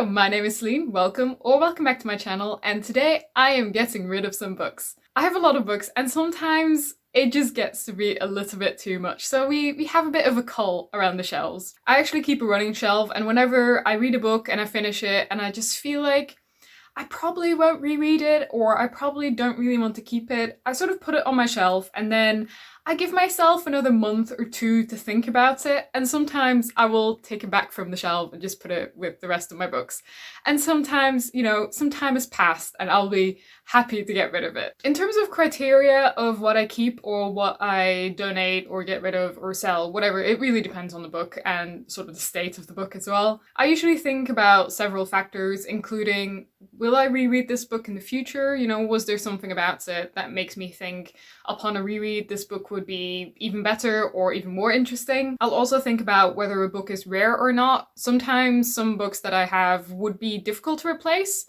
Hello, my name is Celine, welcome back to my channel, and today I am getting rid of some books. I have a lot of books and sometimes it just gets to be a little bit too much, so we have a bit of a cull around the shelves. I actually keep a running shelf, and whenever I read a book and I finish it and I just feel like I probably won't reread it or I probably don't really want to keep it, I sort of put it on my shelf and then I give myself another month or two to think about it, and sometimes I will take it back from the shelf and just put it with the rest of my books. And sometimes, you know, some time has passed and I'll be happy to get rid of it. In terms of criteria of what I keep or what I donate or get rid of or sell, whatever, it really depends on the book and sort of the state of the book as well. I usually think about several factors, including, will I reread this book in the future? You know, was there something about it that makes me think upon a reread this book would be even better or even more interesting? I'll also think about whether a book is rare or not. Sometimes some books that I have would be difficult to replace,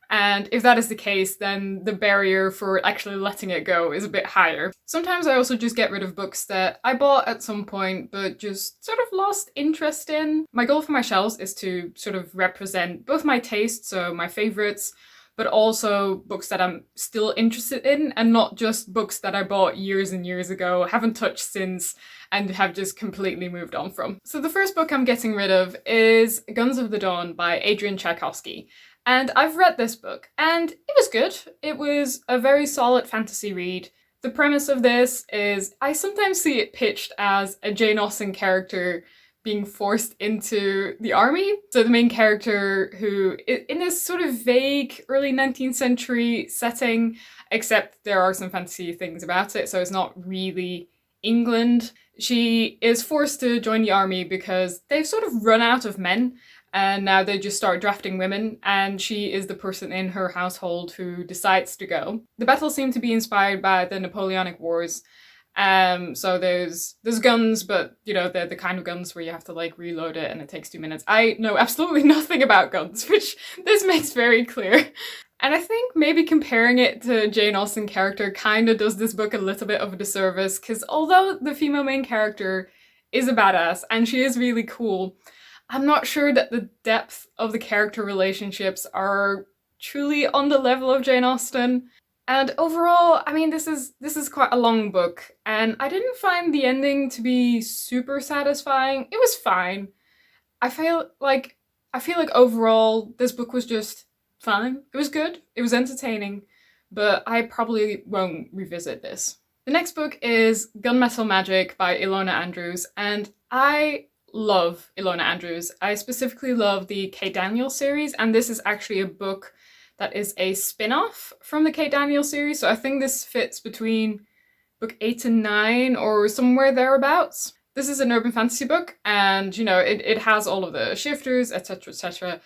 and if that is the case, then the barrier for actually letting it go is a bit higher. Sometimes I also just get rid of books that I bought at some point but just sort of lost interest in. My goal for my shelves is to sort of represent both my tastes, so my favorites, but also books that I'm still interested in and not just books that I bought years and years ago, haven't touched since, and have just completely moved on from. So the first book I'm getting rid of is Guns of the Dawn by Adrian Tchaikovsky. And I've read this book and it was good. It was a very solid fantasy read. The premise of this is I sometimes see it pitched as a Jane Austen character being forced into the army. So the main character, who in this sort of vague early 19th century setting, except there are some fantasy things about it, so it's not really England. She is forced to join the army because they've sort of run out of men and now they just start drafting women, and she is the person in her household who decides to go. The battles seem to be inspired by the Napoleonic Wars. So there's guns, but you know, they're the kind of guns where you have to like reload it and it takes 2 minutes. I know absolutely nothing about guns, which this makes very clear. And I think maybe comparing it to Jane Austen character kind of does this book a little bit of a disservice, because although the female main character is a badass and she is really cool, I'm not sure that the depth of the character relationships are truly on the level of Jane Austen. And overall, I mean, this is quite a long book, and I didn't find the ending to be super satisfying. It was fine. I feel like overall this book was just fine. It was good. It was entertaining, but I probably won't revisit this. The next book is Gunmetal Magic by Ilona Andrews, and I love Ilona Andrews. I specifically love the Kate Daniels series, and this is actually a book that is a spin-off from the Kate Daniels series, so I think this fits between book 8 and 9 or somewhere thereabouts. This is an urban fantasy book, and you know, it has all of the shifters, etc, etc.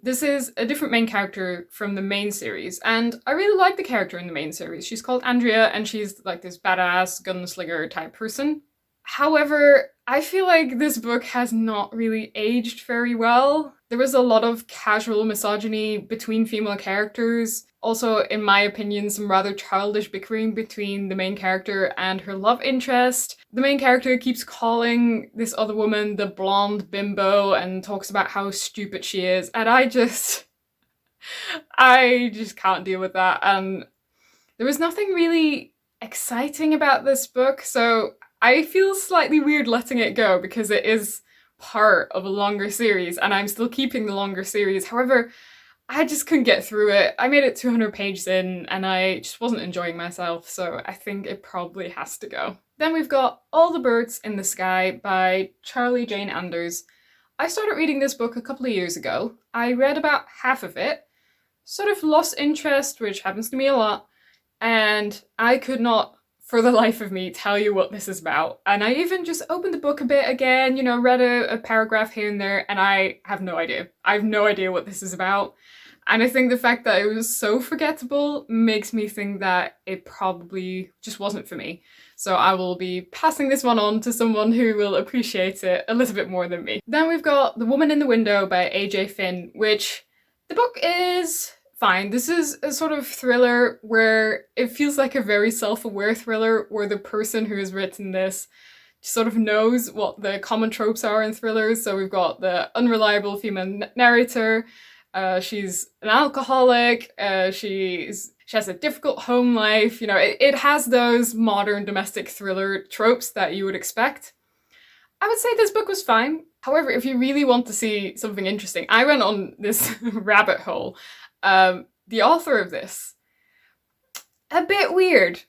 This is a different main character from the main series, and I really like the character in the main series. She's called Andrea, and she's like this badass gunslinger type person. However, I feel like this book has not really aged very well. There was a lot of casual misogyny between female characters. Also, in my opinion, some rather childish bickering between the main character and her love interest. The main character keeps calling this other woman the blonde bimbo and talks about how stupid she is, and I just can't deal with that. And there was nothing really exciting about this book, so I feel slightly weird letting it go because it is part of a longer series and I'm still keeping the longer series. However, I just couldn't get through it. I made it 200 pages in and I just wasn't enjoying myself, so I think it probably has to go. Then we've got All the Birds in the Sky by Charlie Jane Anders. I started reading this book a couple of years ago. I read about half of it, sort of lost interest, which happens to me a lot, and I could not for the life of me tell you what this is about. And I even just opened the book a bit again, you know, read a paragraph here and there, and I have no idea. I have no idea what this is about. And I think the fact that it was so forgettable makes me think that it probably just wasn't for me. So I will be passing this one on to someone who will appreciate it a little bit more than me. Then we've got The Woman in the Window by A.J. Finn, which the book is fine. This is a sort of thriller where it feels like a very self-aware thriller where the person who has written this sort of knows what the common tropes are in thrillers. So we've got the unreliable female narrator. She's an alcoholic. She has a difficult home life. You know, it has those modern domestic thriller tropes that you would expect. I would say this book was fine. However, if you really want to see something interesting, I went on this rabbit hole. The author of this, a bit weird.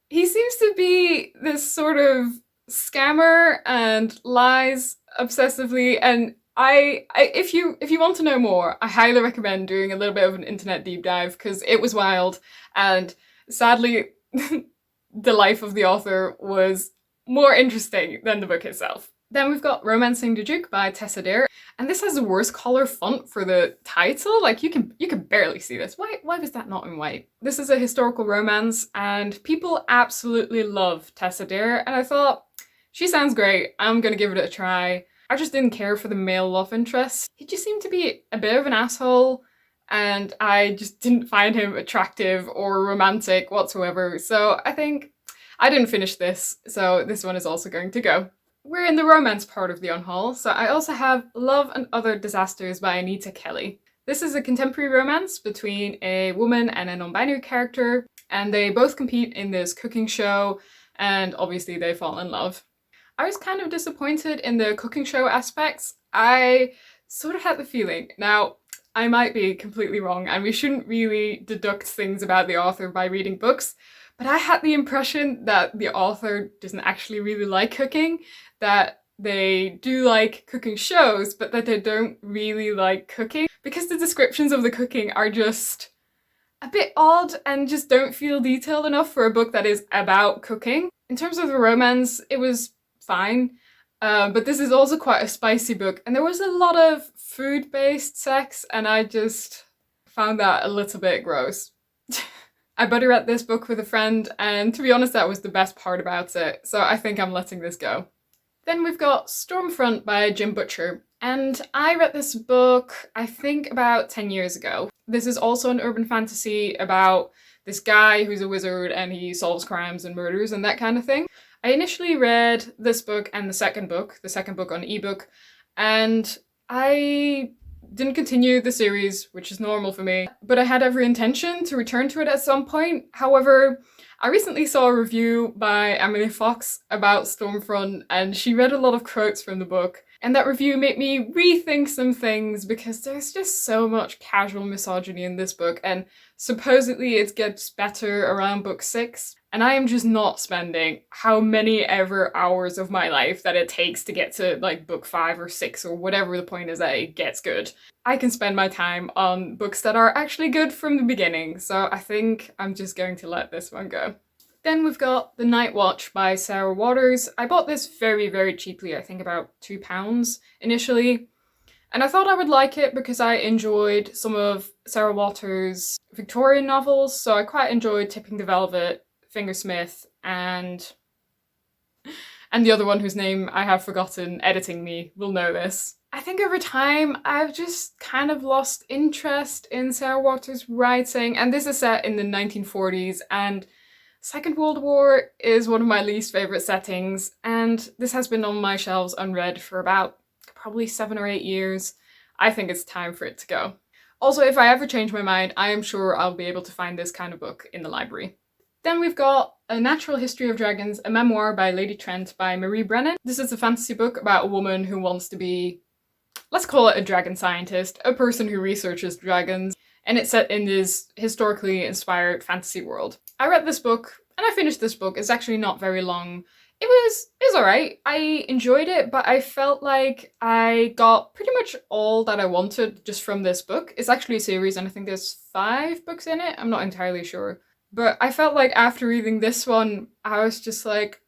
He seems to be this sort of scammer and lies obsessively, and if you want to know more, I highly recommend doing a little bit of an internet deep dive, because it was wild, and sadly the life of the author was more interesting than the book itself. Then we've got Romancing the Duke by Tessa, and this has the worst color font for the title. Like, you can barely see this. Why was that not in white? This is a historical romance, and people absolutely love Tessa, and I thought, she sounds great, I'm gonna give it a try. I just didn't care for the male love interest. He just seemed to be a bit of an asshole, and I just didn't find him attractive or romantic whatsoever. So I think I didn't finish this, so this one is also going to go. We're in the romance part of the Unhaul, so I also have Love and Other Disasters by Anita Kelly. This is a contemporary romance between a woman and a non-binary character, and they both compete in this cooking show, and obviously they fall in love. I was kind of disappointed in the cooking show aspects. I sort of had the feeling, now I might be completely wrong, and we shouldn't really deduct things about the author by reading books, but I had the impression that the author doesn't actually really like cooking, that they do like cooking shows, but that they don't really like cooking, because the descriptions of the cooking are just a bit odd and just don't feel detailed enough for a book that is about cooking. In terms of the romance, it was fine, but this is also quite a spicy book, and there was a lot of food-based sex, and I just found that a little bit gross. I buddy read this book with a friend, and to be honest, that was the best part about it, so I think I'm letting this go. Then we've got Stormfront by Jim Butcher, and I read this book, I think about 10 years ago. This is also an urban fantasy about this guy who's a wizard and he solves crimes and murders and that kind of thing. I initially read this book and the second book on ebook, and I didn't continue the series, which is normal for me, but I had every intention to return to it at some point. However, I recently saw a review by Emily Fox about Stormfront, and she read a lot of quotes from the book, and that review made me rethink some things, because there's just so much casual misogyny in this book, and supposedly it gets better around book 6, and I am just not spending how many ever hours of my life that it takes to get to like book 5 or 6 or whatever the point is that it gets good. I can spend my time on books that are actually good from the beginning, so I think I'm just going to let this one go. Then we've got The Night Watch by Sarah Waters. I bought this very, very cheaply, I think about £2 initially. And I thought I would like it because I enjoyed some of Sarah Waters' Victorian novels, so I quite enjoyed Tipping the Velvet, Fingersmith, and the other one whose name I have forgotten, editing me will know this. I think over time I've just kind of lost interest in Sarah Waters' writing, and this is set in the 1940s, and Second World War is one of my least favourite settings, and this has been on my shelves unread for about probably 7 or 8 years. I think it's time for it to go. Also, if I ever change my mind, I am sure I'll be able to find this kind of book in the library. Then we've got A Natural History of Dragons, a memoir by Lady Trent by Marie Brennan. This is a fantasy book about a woman who wants to be, let's call it a dragon scientist, a person who researches dragons, and it's set in this historically inspired fantasy world. I read this book, and I finished this book. It's actually not very long. It was alright. I enjoyed it, but I felt like I got pretty much all that I wanted just from this book. It's actually a series, and I think there's 5 books in it. I'm not entirely sure. But I felt like after reading this one, I was just like,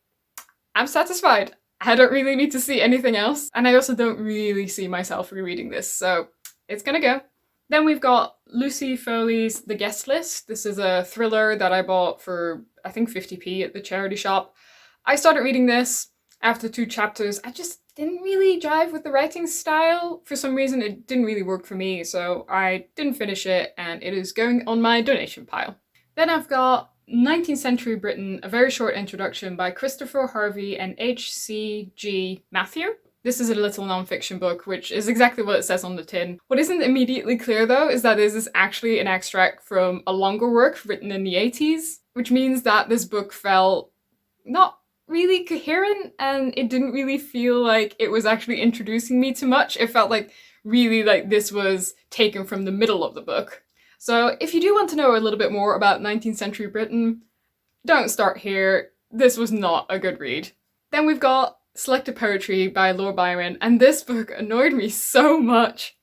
I'm satisfied. I don't really need to see anything else. And I also don't really see myself rereading this, so it's gonna go. Then we've got Lucy Foley's The Guest List. This is a thriller that I bought for, I think 50p at the charity shop. I started reading this after 2 chapters. I just didn't really jive with the writing style. For some reason, it didn't really work for me, so I didn't finish it, and it is going on my donation pile. Then I've got 19th-Century Britain, A Very Short Introduction by Christopher Harvie and H.C.G. Matthew. This is a little non-fiction book, which is exactly what it says on the tin. What isn't immediately clear though is that this is actually an extract from a longer work written in the 80s, which means that this book felt not really coherent and it didn't really feel like it was actually introducing me to much. It felt like really like this was taken from the middle of the book. So if you do want to know a little bit more about 19th century Britain, don't start here. This was not a good read. Then we've got Selected Poetry by Lord Byron, and this book annoyed me so much.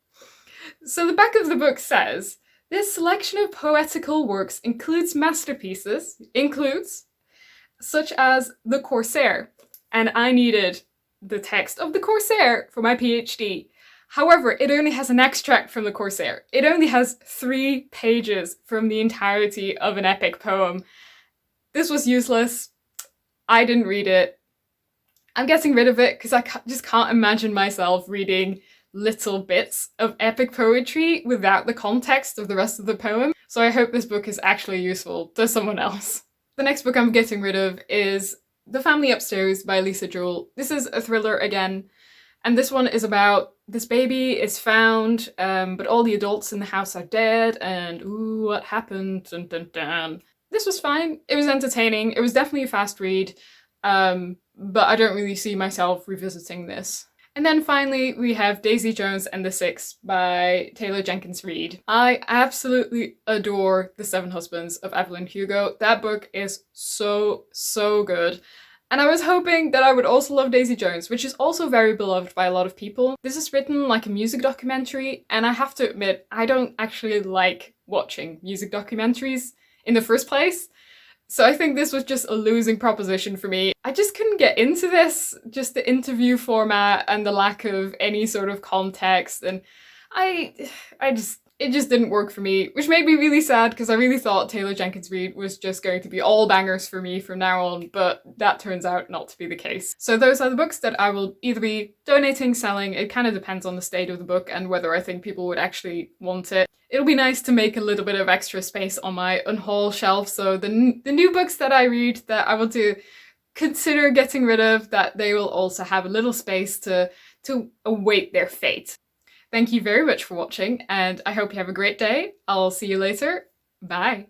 So the back of the book says, this selection of poetical works includes masterpieces, such as The Corsair, and I needed the text of The Corsair for my PhD. However, it only has an extract from The Corsair. It only has 3 pages from the entirety of an epic poem. This was useless. I didn't read it. I'm getting rid of it because I just can't imagine myself reading little bits of epic poetry without the context of the rest of the poem. So I hope this book is actually useful to someone else. The next book I'm getting rid of is The Family Upstairs by Lisa Jewell. This is a thriller again, and this one is about this baby is found, but all the adults in the house are dead, and ooh, what happened? Dun, dun, dun. This was fine. It was entertaining. It was definitely a fast read. But I don't really see myself revisiting this. And then finally, we have Daisy Jones and the Six by Taylor Jenkins Reid. I absolutely adore The Seven Husbands of Evelyn Hugo. That book is so, so good. And I was hoping that I would also love Daisy Jones, which is also very beloved by a lot of people. This is written like a music documentary, and I have to admit, I don't actually like watching music documentaries in the first place. So I think this was just a losing proposition for me. I just couldn't get into this, just the interview format and the lack of any sort of context, and it just didn't work for me, which made me really sad because I really thought Taylor Jenkins Reid was just going to be all bangers for me from now on, but that turns out not to be the case. So those are the books that I will either be donating, selling. It kind of depends on the state of the book and whether I think people would actually want it. It'll be nice to make a little bit of extra space on my Unhaul shelf, so the new books that I read that I want to consider getting rid of, that they will also have a little space to await their fate. Thank you very much for watching, and I hope you have a great day. I'll see you later. Bye.